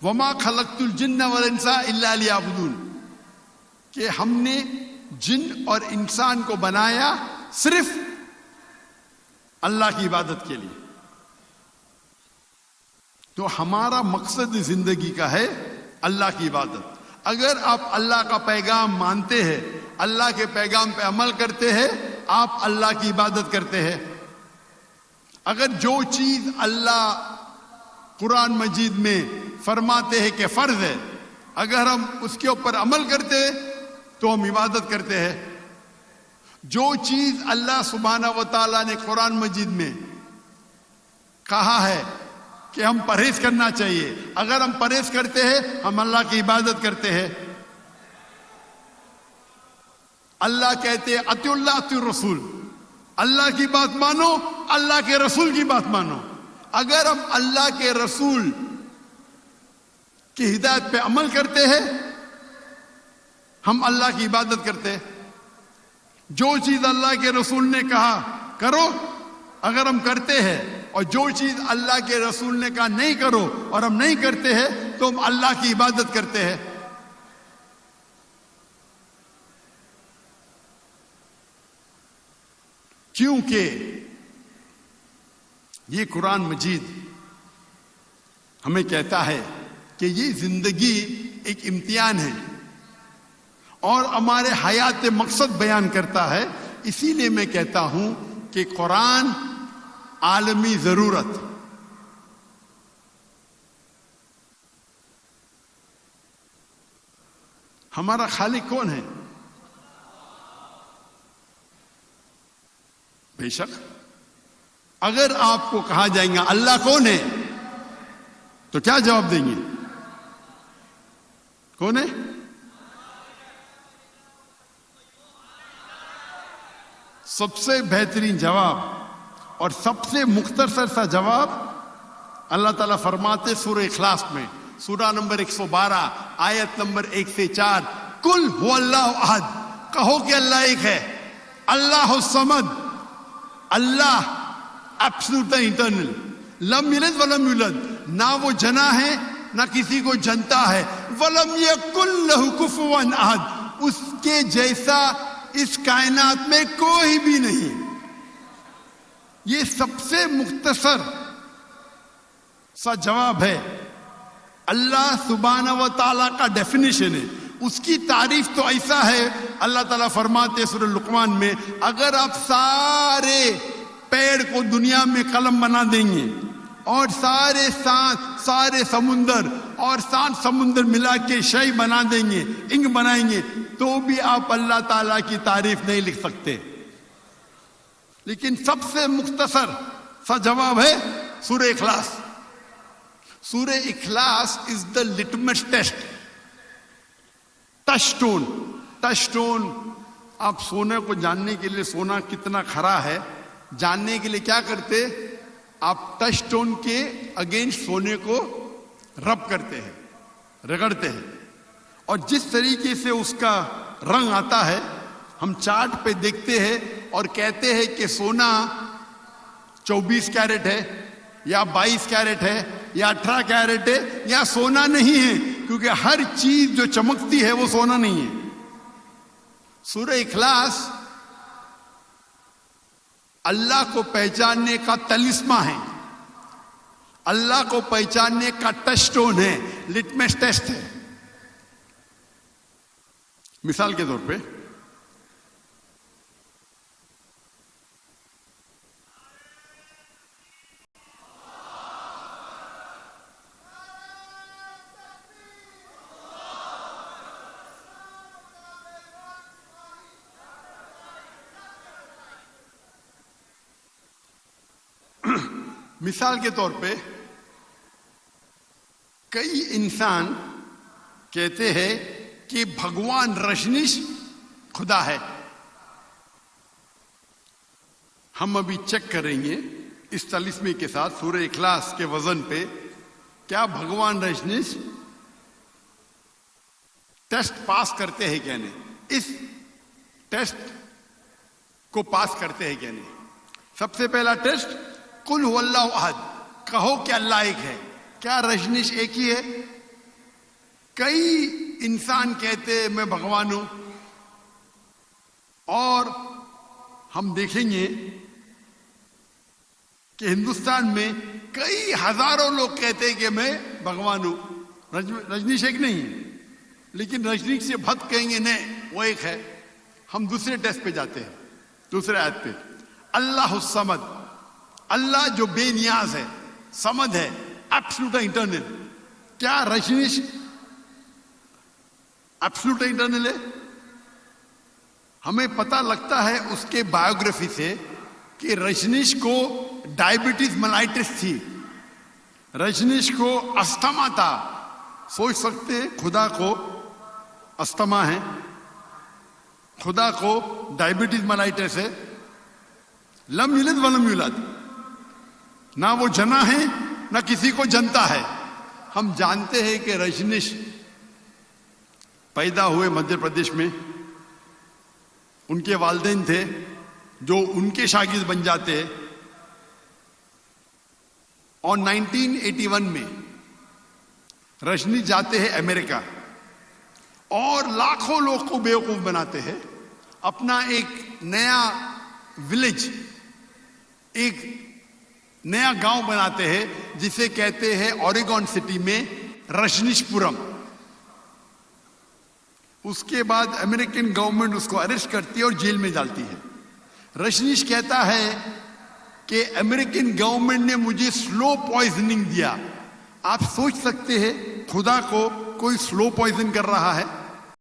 وما خلقت الجن والانس الا لیعبدون، کہ ہم نے جن اور انسان کو بنایا صرف اللہ کی عبادت کے لیے. تو ہمارا مقصد زندگی کا ہے اللہ کی عبادت. اگر آپ اللہ کا پیغام مانتے ہیں، اللہ کے پیغام پہ عمل کرتے ہیں، آپ اللہ کی عبادت کرتے ہیں. اگر جو چیز اللہ قرآن مجید میں فرماتے ہیں کہ فرض ہے، اگر ہم اس کے اوپر عمل کرتے ہیں تو ہم عبادت کرتے ہیں. جو چیز اللہ سبحانہ و تعالیٰ نے قرآن مجید میں کہا ہے کہ ہم پرہیز کرنا چاہیے، اگر ہم پرہیز کرتے ہیں ہم اللہ کی عبادت کرتے ہیں. اللہ کہتے ہیں اطیعوا اللہ اطیعوا الرسول، اللہ کی بات مانو، اللہ کے رسول کی بات مانو. اگر ہم اللہ کے رسول کی ہدایت پہ عمل کرتے ہیں ہم اللہ کی عبادت کرتے ہیں. جو چیز اللہ کے رسول نے کہا کرو اگر ہم کرتے ہیں، اور جو چیز اللہ کے رسول نے کہا نہیں کرو اور ہم نہیں کرتے ہیں تو ہم اللہ کی عبادت کرتے ہیں. کیونکہ یہ قرآن مجید ہمیں کہتا ہے کہ یہ زندگی ایک امتحان ہے اور ہمارے حیات مقصد بیان کرتا ہے. اسی لیے میں کہتا ہوں کہ قرآن عالمی ضرورت. ہمارا خالق کون ہے؟ بے شک اگر آپ کو کہا جائے گا اللہ کون ہے تو کیا جواب دیں گے؟ کون ہے؟ سب سے بہترین جواب اور سب سے مختصر سا جواب اللہ تعالیٰ فرماتے سورہ اخلاص میں، سورہ نمبر 112 آیت نمبر 1 سے 4، قل هو اللہ احد، کہو کہ اللہ ایک ہے. اللہ الصمد، اللہ ایبسولوٹ انٹرنل، لم یلد ولم یولد، نہ وہ جنا ہے نہ کسی کو جنتا ہے. ولم یکن لہ کفوا احد، اس کے جیسا اس کائنات میں کوئی بھی نہیں. یہ سب سے مختصر سا جواب ہے. اللہ سبحانہ و تعالیٰ کا ڈیفینیشن ہے. اس کی تعریف تو ایسا ہے، اللہ تعالیٰ فرماتے سورہ لقمان میں، اگر آپ سارے پیڑ کو دنیا میں قلم بنا دیں گے اور سارے سانس، سارے سمندر اور سات سمندر ملا کے شے بنا دیں گے، انک بنائیں گے، تو بھی آپ اللہ تعالیٰ کی تعریف نہیں لکھ سکتے. لیکن سب سے مختصر سا جواب ہے سورہ اخلاص. سورہ اخلاص از دا لٹمس ٹیسٹ، ٹچ سٹون. آپ سونے کو جاننے کے لیے، سونا کتنا کھرا ہے جاننے کے لیے کیا کرتے؟ آپ ٹچ سٹون کے اگینسٹ سونے کو رب کرتے ہیں، رگڑتے ہیں، اور جس طریقے سے اس کا رنگ آتا ہے ہم چارٹ پہ دیکھتے ہیں اور کہتے ہیں کہ سونا 24 کیرٹ ہے یا 22 کیرٹ ہے یا 18 کیرٹ ہے، یا سونا نہیں ہے، کیونکہ ہر چیز جو چمکتی ہے وہ سونا نہیں ہے. سورہ اخلاص اللہ کو پہچاننے کا تلسمہ ہے، اللہ کو پہچاننے کا ٹچ سٹون ہے، لٹمس ٹیسٹ ہے. مثال کے طور پہ کئی انسان کہتے ہیں کہ بھگوان رجنیش خدا ہے. ہم ابھی چیک کریں گے اس تلسمے کے ساتھ سورہ اخلاص کے وزن پہ، کیا بھگوان رجنیش ٹیسٹ پاس کرتے ہیں کیا نہیں، اس ٹیسٹ کو پاس کرتے ہیں کیا نہیں. سب سے پہلا ٹیسٹ قل هو اللہ احد، کہو کہ اللہ ایک ہے. کیا رجنیش ایک ہی ہے؟ کئی انسان کہتے ہیں میں بھگوان ہوں، اور ہم دیکھیں گے کہ ہندوستان میں کئی ہزاروں لوگ کہتے ہیں کہ میں بھگوان ہوں. رجنیش ایک نہیں ہے، لیکن رجنیش سے بھت کہیں گے نہیں وہ ایک ہے. ہم دوسرے ٹیسٹ پہ جاتے ہیں، دوسرے آیت پہ. اللہ الصمد، اللہ جو بے نیاز ہے، صمد ہے، ایبسولوٹ انٹرنل. کیا رجنیش ایبسولوٹ انٹرنل ہے؟ ہمیں پتہ لگتا ہے اس کے بایوگرافی سے کہ رجنیش کو ڈائبٹیز ملائٹس تھی، رجنیش کو استھما تھا. سوچ سکتے خدا کو استھما ہے، خدا کو ڈائبٹیز ملائٹس ہے. لم یلد ولم یولد، نہ وہ جنا ہے نہ کسی کو جنتا ہے. ہم جانتے ہیں کہ رجنیش پیدا ہوئے مدھیہ پردیش میں. ان کے والدین تھے جو ان کے شاگرد بن جاتے ہیں، اور 1981 میں رجنیش جاتے ہیں امریکہ اور لاکھوں لوگ کو بیوقوف بناتے ہیں. اپنا ایک نیا ولیج، ایک نیا گاؤں بناتے ہیں جسے کہتے ہیں اوریگون سٹی میں رجنیش پورم. اس کے بعد امریکن گورنمنٹ اس کو اریسٹ کرتی ہے اور جیل میں ڈالتی ہے. رجنیش کہتا ہے کہ امریکن گورنمنٹ نے مجھے سلو پوائزننگ دیا. آپ سوچ سکتے ہیں خدا کو کوئی سلو پوائزن کر رہا ہے؟